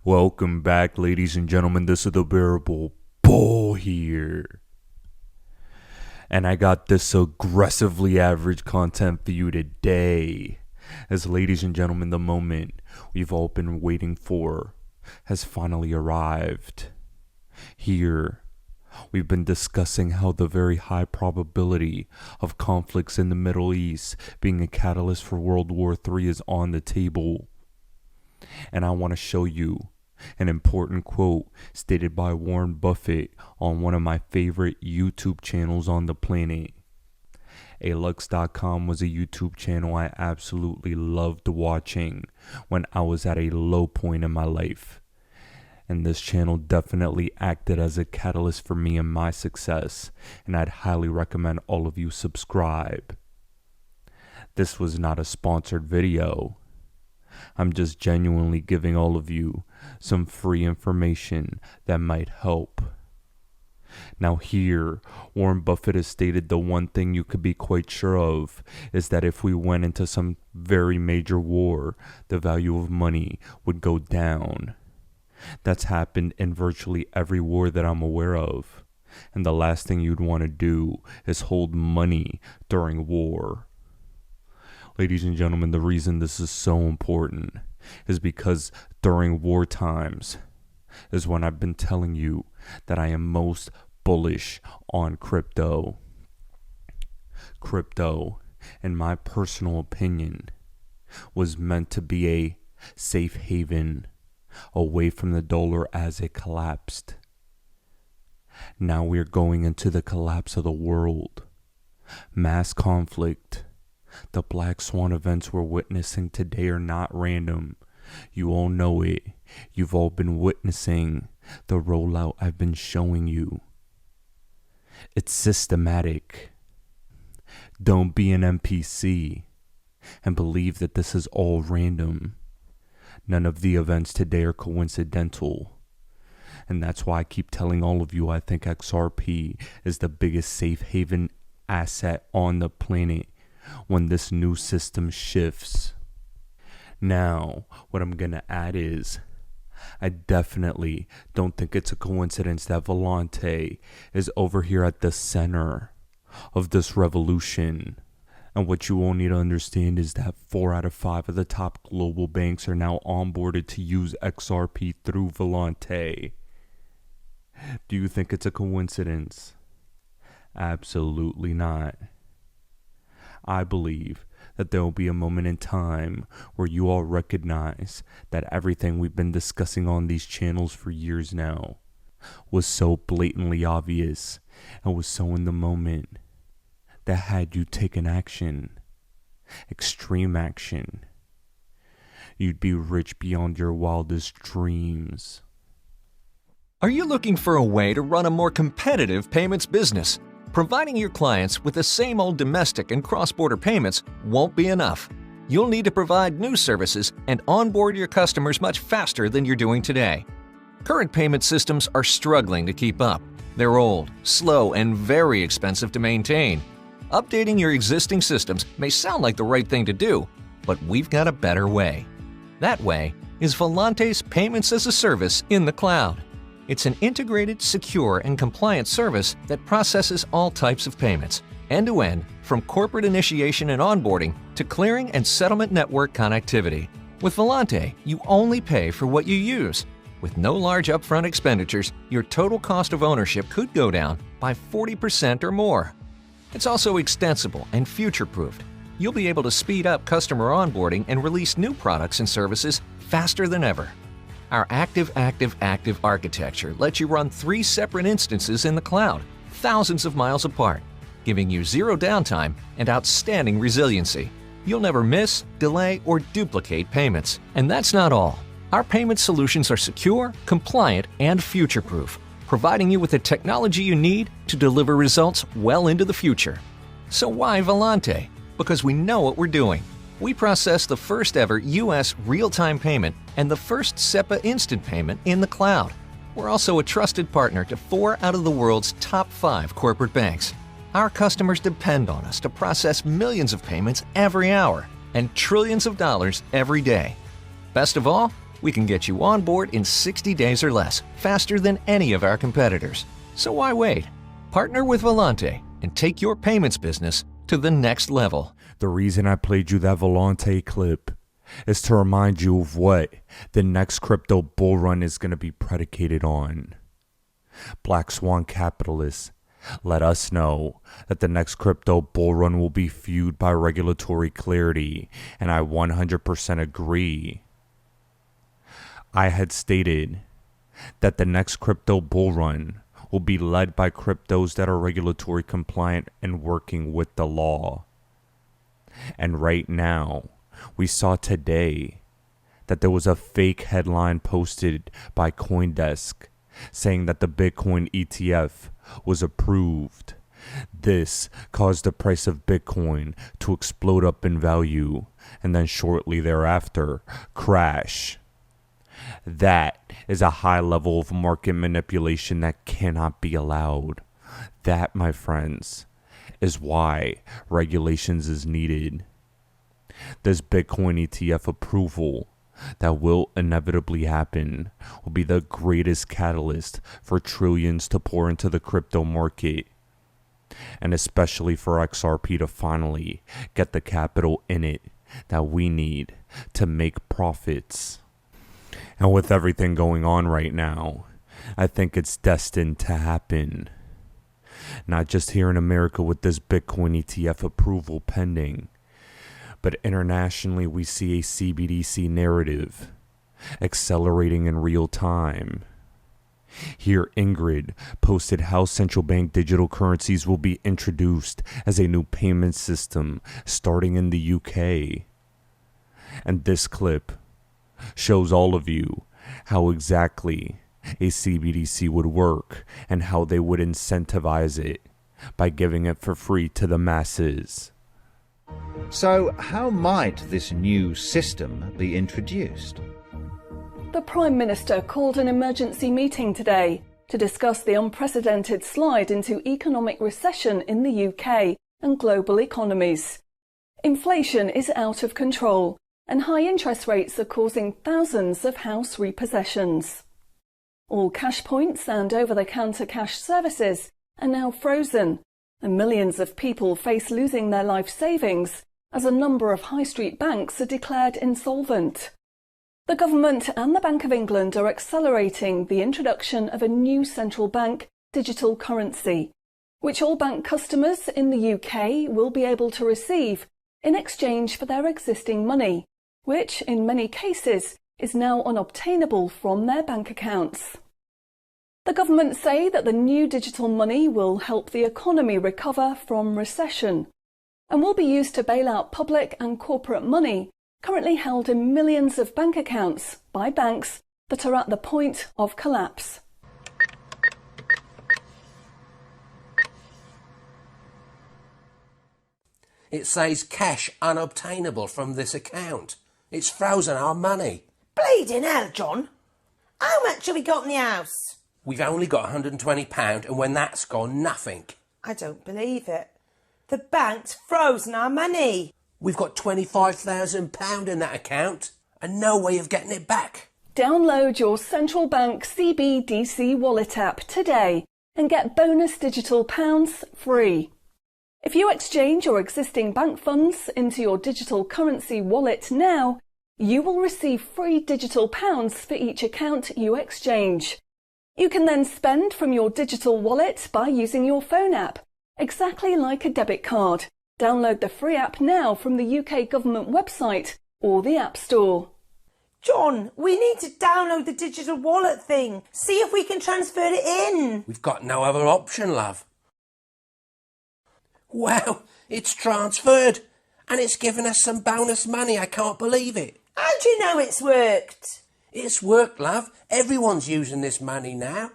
Welcome back, ladies and gentlemen. This is the Bearable Bull here. And I got this aggressively average content for you today. As ladies and gentlemen, the moment we've all been waiting for has finally arrived. Here, we've been discussing how the very high probability of conflicts in the Middle East being a catalyst for World War III is on the table. And I want to show you an important quote stated by Warren Buffett on one of my favorite YouTube channels on the planet. Alux.com was a YouTube channel I absolutely loved watching when I was at a low point in my life. And this channel definitely acted as a catalyst for me and my success, and I'd highly recommend all of you subscribe. This was not a sponsored video. I'm just genuinely giving all of you some free information that might help. Now here, Warren Buffett has stated the one thing you could be quite sure of is that if we went into some very major war, the value of money would go down. That's happened in virtually every war that I'm aware of. And the last thing you'd want to do is hold money during war. Ladies and gentlemen, the reason this is so important is because during war times is when I've been telling you that I am most bullish on crypto. Crypto, in my personal opinion, was meant to be a safe haven away from the dollar as it collapsed. Now we're going into the collapse of the world. Mass conflict. The Black Swan events we're witnessing today are not random. You all know it. You've all been witnessing the rollout I've been showing you. It's systematic. Don't be an NPC and believe that this is all random. None of the events today are coincidental. And that's why I keep telling all of you I think XRP is the biggest safe haven asset on the planet when this new system shifts. Now, what I'm going to add is, I definitely don't think it's a coincidence that Volante is over here at the center of this revolution. And what you all need to understand is that 4 out of 5 of the top global banks are now onboarded to use XRP through Volante. Do you think it's a coincidence? Absolutely not. I believe that there will be a moment in time where you all recognize that everything we've been discussing on these channels for years now was so blatantly obvious and was so in the moment that had you taken action, extreme action, you'd be rich beyond your wildest dreams. Are you looking for a way to run a more competitive payments business? Providing your clients with the same old domestic and cross-border payments won't be enough. You'll need to provide new services and onboard your customers much faster than you're doing today. Current payment systems are struggling to keep up. They're old, slow, and very expensive to maintain. Updating your existing systems may sound like the right thing to do, but we've got a better way. That way is Volante's Payments as a Service in the cloud. It's an integrated, secure, and compliant service that processes all types of payments, end-to-end, from corporate initiation and onboarding to clearing and settlement network connectivity. With Volante, you only pay for what you use. With no large upfront expenditures, your total cost of ownership could go down by 40% or more. It's also extensible and future-proofed. You'll be able to speed up customer onboarding and release new products and services faster than ever. Our active architecture lets you run 3 separate instances in the cloud, thousands of miles apart, giving you zero downtime and outstanding resiliency. You'll never miss, delay, or duplicate payments. And that's not all. Our payment solutions are secure, compliant, and future-proof, providing you with the technology you need to deliver results well into the future. So why Volante? Because we know what we're doing. We process the first ever U.S. real-time payment and the first SEPA instant payment in the cloud. We're also a trusted partner to 4 out of the world's top 5 corporate banks. Our customers depend on us to process millions of payments every hour and trillions of dollars every day. Best of all, We can get you on board in 60 days or less, faster than any of our competitors. So why wait? Partner with Volante and take your payments business to the next level. The reason I played you that Volante clip is to remind you of what the next crypto bull run is going to be predicated on. Black Swan capitalists let us know that the next crypto bull run will be fueled by regulatory clarity, and I 100% agree. I had stated that the next crypto bull run will be led by cryptos that are regulatory compliant and working with the law. And right now, we saw today that there was a fake headline posted by CoinDesk saying that the Bitcoin ETF was approved. This caused the price of Bitcoin to explode up in value and then shortly thereafter crash. That is a high level of market manipulation that cannot be allowed. That, my friends, is why regulations is needed. This Bitcoin ETF approval that will inevitably happen will be the greatest catalyst for trillions to pour into the crypto market, and especially for XRP to finally get the capital in it that we need to make profits. And with everything going on right now, I think it's destined to happen. Not just here in America with this Bitcoin ETF approval pending, but internationally we see a CBDC narrative accelerating in real time. Here, Ingrid posted how central bank digital currencies will be introduced as a new payment system starting in the UK. And this clip shows all of you how exactly a CBDC would work and how they would incentivize it by giving it for free to the masses. So, how might this new system be introduced? The Prime Minister called an emergency meeting today to discuss the unprecedented slide into economic recession in the UK and global economies. Inflation is out of control, and high interest rates are causing thousands of house repossessions. All cash points and over-the-counter cash services are now frozen, and millions of people face losing their life savings as a number of high street banks are declared insolvent. The government and the Bank of England are accelerating the introduction of a new central bank digital currency, which all bank customers in the UK will be able to receive in exchange for their existing money, which in many cases is now unobtainable from their bank accounts. The government say that the new digital money will help the economy recover from recession and will be used to bail out public and corporate money currently held in millions of bank accounts by banks that are at the point of collapse. It says cash unobtainable from this account. It's frozen our money. Bleeding hell, John. How much have we got in the house? We've only got £120, and when that's gone, nothing. I don't believe it. The bank's frozen our money. We've got £25,000 in that account, and no way of getting it back. Download your central bank CBDC wallet app today and get bonus digital pounds free. If you exchange your existing bank funds into your digital currency wallet now, you will receive free digital pounds for each account you exchange. You can then spend from your digital wallet by using your phone app, exactly like a debit card. Download the free app now from the UK government website or the App Store. John, we need to download the digital wallet thing. See if we can transfer it in. We've got no other option, love. Wow, it's transferred, and it's given us some bonus money. I can't believe it. How do you know it's worked? It's worked, love. Everyone's using this money now.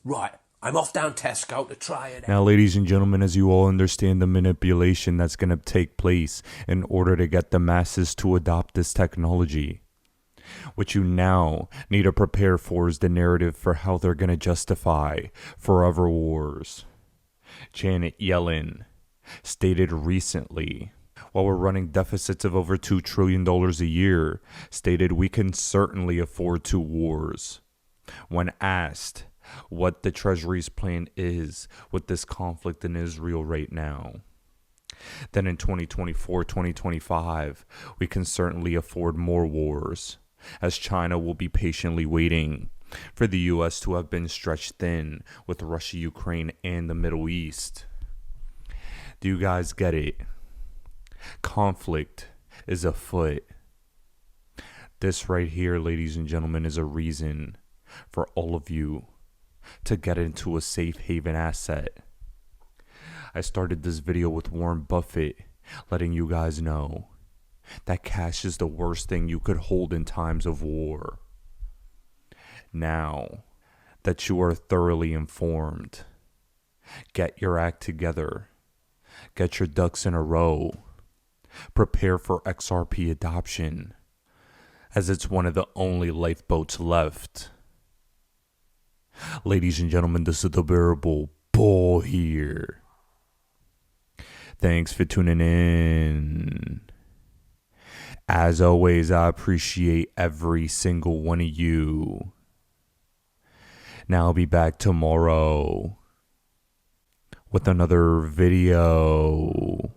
Right, I'm off down Tesco to try it out. Now, ladies and gentlemen, as you all understand the manipulation that's going to take place in order to get the masses to adopt this technology, what you now need to prepare for is the narrative for how they're going to justify forever wars. Janet Yellen stated recently while we're running deficits of over $2 trillion a year, stated we can certainly afford two wars. When asked what the Treasury's plan is with this conflict in Israel right now, then in 2024-2025, we can certainly afford more wars, as China will be patiently waiting for the U.S. to have been stretched thin with Russia, Ukraine, and the Middle East. Do you guys get it? Conflict is afoot. This right here, ladies and gentlemen, is a reason for all of you to get into a safe haven asset. I started this video with Warren Buffett, letting you guys know that cash is the worst thing you could hold in times of war. Now that you are thoroughly informed, get your act together. Get your ducks in a row. Prepare for XRP adoption, as it's one of the only lifeboats left. Ladies and gentlemen, this is the Bearable Bull here. Thanks for tuning in. As always, I appreciate every single one of you. Now I'll be back tomorrow with another video.